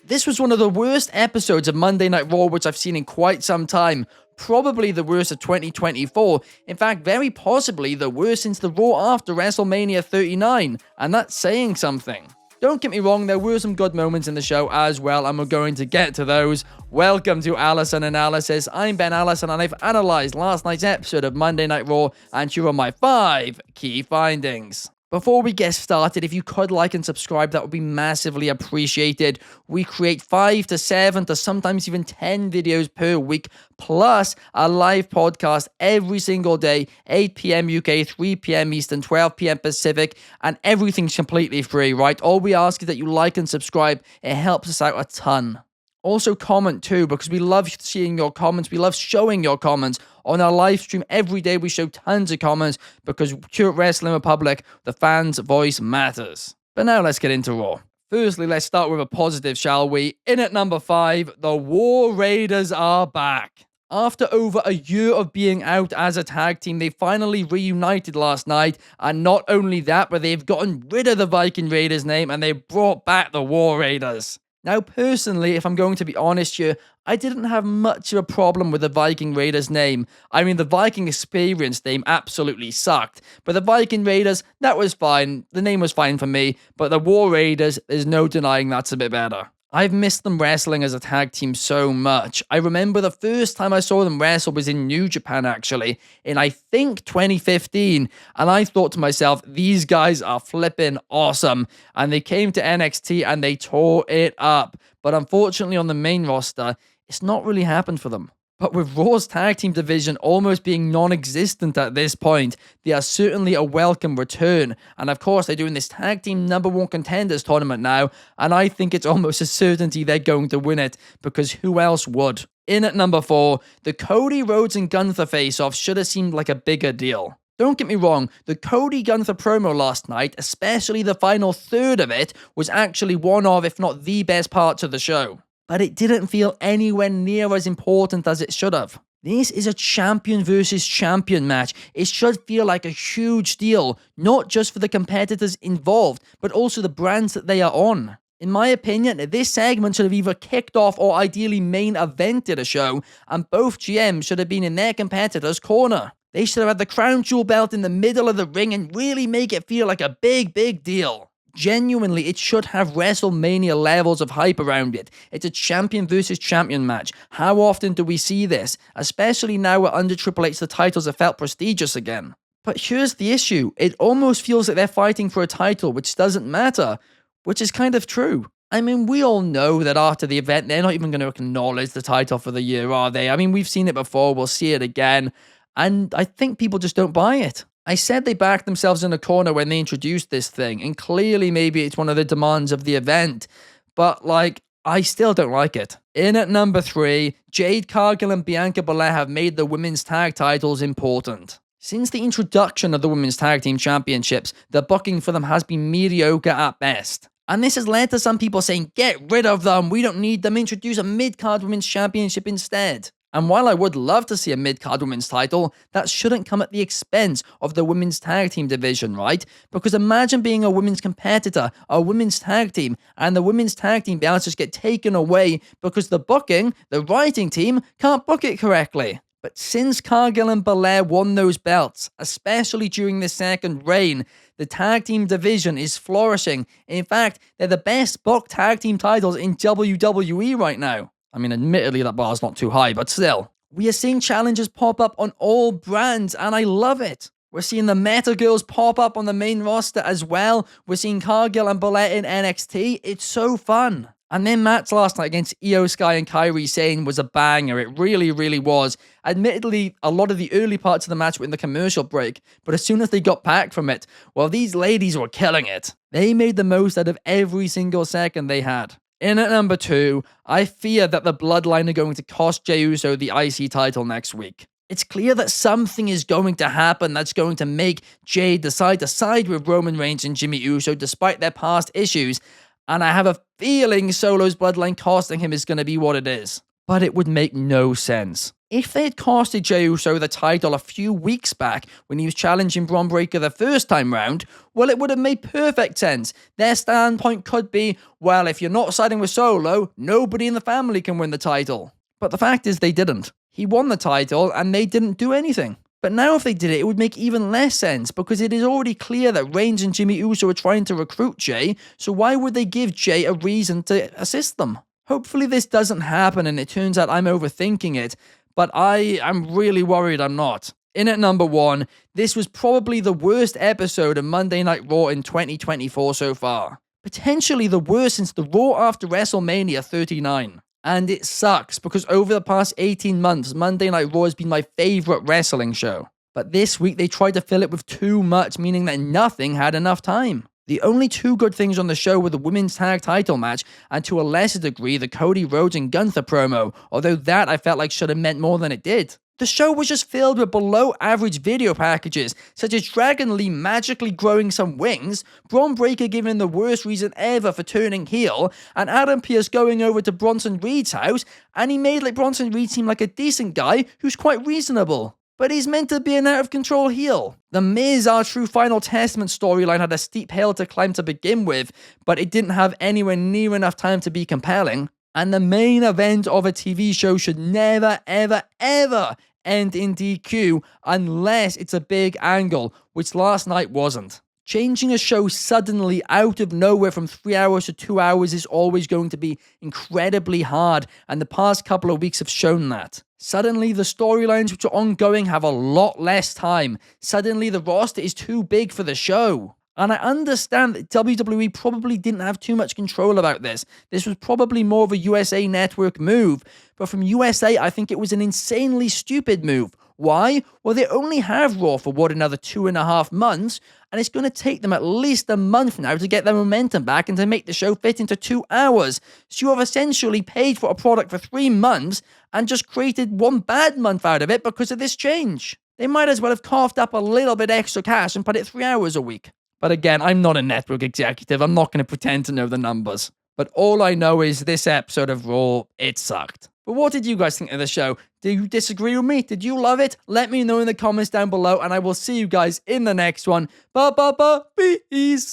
This was one of the worst episodes of Monday Night Raw which I've seen in quite some time. Probably the worst of 2024. In fact, very possibly the worst since the Raw after WrestleMania 39. And that's saying something. Don't get me wrong, there were some good moments in the show as well, and we're going to get to those. Welcome to Allison Analysis. I'm Ben Allison, and I've analysed last night's episode of Monday Night Raw, and here are my 5 key findings. Before we get started, if you could like and subscribe, that would be massively appreciated. We create 5 to 7 to sometimes even 10 videos per week, plus a live podcast every single day, 8 p.m. UK, 3 p.m. Eastern, 12 p.m. Pacific, and everything's completely free, right? All we ask is that you like and subscribe. It helps us out a ton. Also comment too, because we love seeing your comments. We love showing your comments. On our live stream every day, we show tons of comments because here at Wrestling Republic, the fans' voice matters. But now let's get into Raw. Firstly, let's start with a positive, shall we? In at number 5, the War Raiders are back. After over a year of being out as a tag team, they finally reunited last night. And not only that, but they've gotten rid of the Viking Raiders name and they brought back the War Raiders. Now, personally, if I'm going to be honest here, I didn't have much of a problem with the Viking Raiders name. I mean, the Viking Experience name absolutely sucked. But the Viking Raiders, that was fine. The name was fine for me. But the War Raiders, there's no denying that's a bit better. I've missed them wrestling as a tag team so much. I remember the first time I saw them wrestle was in New Japan, actually, in I think 2015. And I thought to myself, these guys are flipping awesome. And they came to NXT and they tore it up. But unfortunately on the main roster, it's not really happened for them. But with Raw's tag team division almost being non-existent at this point, they are certainly a welcome return. And of course, they're doing this tag team #1 contenders tournament now, and I think it's almost a certainty they're going to win it, because who else would? In at number 4, the Cody, Rhodes, and Gunther face-off should have seemed like a bigger deal. Don't get me wrong, the Cody Gunther promo last night, especially the final third of it, was actually one of, if not the best parts of the show. But it didn't feel anywhere near as important as it should have. This is a champion versus champion match. It should feel like a huge deal, not just for the competitors involved, but also the brands that they are on. In my opinion, this segment should have either kicked off or ideally main evented a show, and both GMs should have been in their competitor's corner. They should have had the crown jewel belt in the middle of the ring and really make it feel like a big deal. Genuinely, it should have WrestleMania levels of hype around it. It's a champion versus champion match. How often do we see this? Especially now we're under Triple H, the titles have felt prestigious again. But here's the issue. It almost feels like they're fighting for a title which doesn't matter, which is kind of true. I mean, we all know that after the event, they're not even going to acknowledge the title for the year, are they? I mean, we've seen it before, we'll see it again, and I think people just don't buy it. I said they backed themselves in a corner when they introduced this thing, and clearly maybe it's one of the demands of the event, but I still don't like it. In at number 3, Jade Cargill and Bianca Belair have made the women's tag titles important. Since the introduction of the Women's Tag Team Championships, the booking for them has been mediocre at best. And this has led to some people saying, get rid of them, we don't need them, introduce a mid-card Women's Championship instead. And while I would love to see a mid-card women's title, that shouldn't come at the expense of the women's tag team division, right? Because imagine being a women's competitor, a women's tag team, and the women's tag team belts just get taken away because the booking, the writing team, can't book it correctly. But since Cargill and Belair won those belts, especially during the second reign, the tag team division is flourishing. In fact, they're the best booked tag team titles in WWE right now. I mean, admittedly, that bar's not too high, but still. We are seeing challenges pop up on all brands, and I love it. We're seeing the Meta Girls pop up on the main roster as well. We're seeing Cargill and Belair in NXT. It's so fun. And their match last night against Io Sky and Kairi Sane was a banger. It really was. Admittedly, a lot of the early parts of the match were in the commercial break, but as soon as they got back from it, well, these ladies were killing it. They made the most out of every single second they had. In at number 2, I fear that the Bloodline are going to cost Jey Uso the IC title next week. It's clear that something is going to happen that's going to make Jey decide to side with Roman Reigns and Jimmy Uso despite their past issues, and I have a feeling Solo's Bloodline costing him is going to be what it is. But it would make no sense. If they had costed Jey Uso the title a few weeks back when he was challenging Bron Breakker the first time round, well, it would have made perfect sense. Their standpoint could be, well, if you're not siding with Solo, nobody in the family can win the title. But the fact is they didn't. He won the title and they didn't do anything. But now if they did it, it would make even less sense because it is already clear that Reigns and Jimmy Uso are trying to recruit Jey, so why would they give Jey a reason to assist them? Hopefully this doesn't happen and it turns out I'm overthinking it, but I'm really worried I'm not. In at number 1, this was probably the worst episode of Monday Night Raw in 2024 so far. Potentially the worst since the Raw after WrestleMania 39. And it sucks because over the past 18 months, Monday Night Raw has been my favorite wrestling show. But this week they tried to fill it with too much, meaning that nothing had enough time. The only two good things on the show were the women's tag title match, and to a lesser degree, the Cody, Rhodes, and Gunther promo, although that I felt like should have meant more than it did. The show was just filled with below-average video packages, such as Dragon Lee magically growing some wings, Bron Breakker giving the worst reason ever for turning heel, and Adam Pearce going over to Bronson Reed's house, and he made Bronson Reed seem like a decent guy who's quite reasonable. But he's meant to be an out-of-control heel. The Miz, our true Final Testament storyline had a steep hill to climb to begin with, but it didn't have anywhere near enough time to be compelling. And the main event of a TV show should never, ever, ever end in DQ unless it's a big angle, which last night wasn't. Changing a show suddenly out of nowhere from 3 hours to 2 hours is always going to be incredibly hard, and the past couple of weeks have shown that. Suddenly, the storylines which are ongoing have a lot less time. Suddenly, the roster is too big for the show. And I understand that WWE probably didn't have too much control about this. This was probably more of a USA Network move. But from USA, I think it was an insanely stupid move. Why? Well, they only have Raw for another 2.5 months, and it's going to take them at least a month now to get their momentum back and to make the show fit into 2 hours. So you have essentially paid for a product for 3 months and just created 1 bad month out of it because of this change. They might as well have coughed up a little bit extra cash and put it 3 hours a week. But again, I'm not a network executive. I'm not going to pretend to know the numbers. But all I know is this episode of Raw, it sucked. But what did you guys think of the show? Do you disagree with me? Did you love it? Let me know in the comments down below, and I will see you guys in the next one. Bye, peace.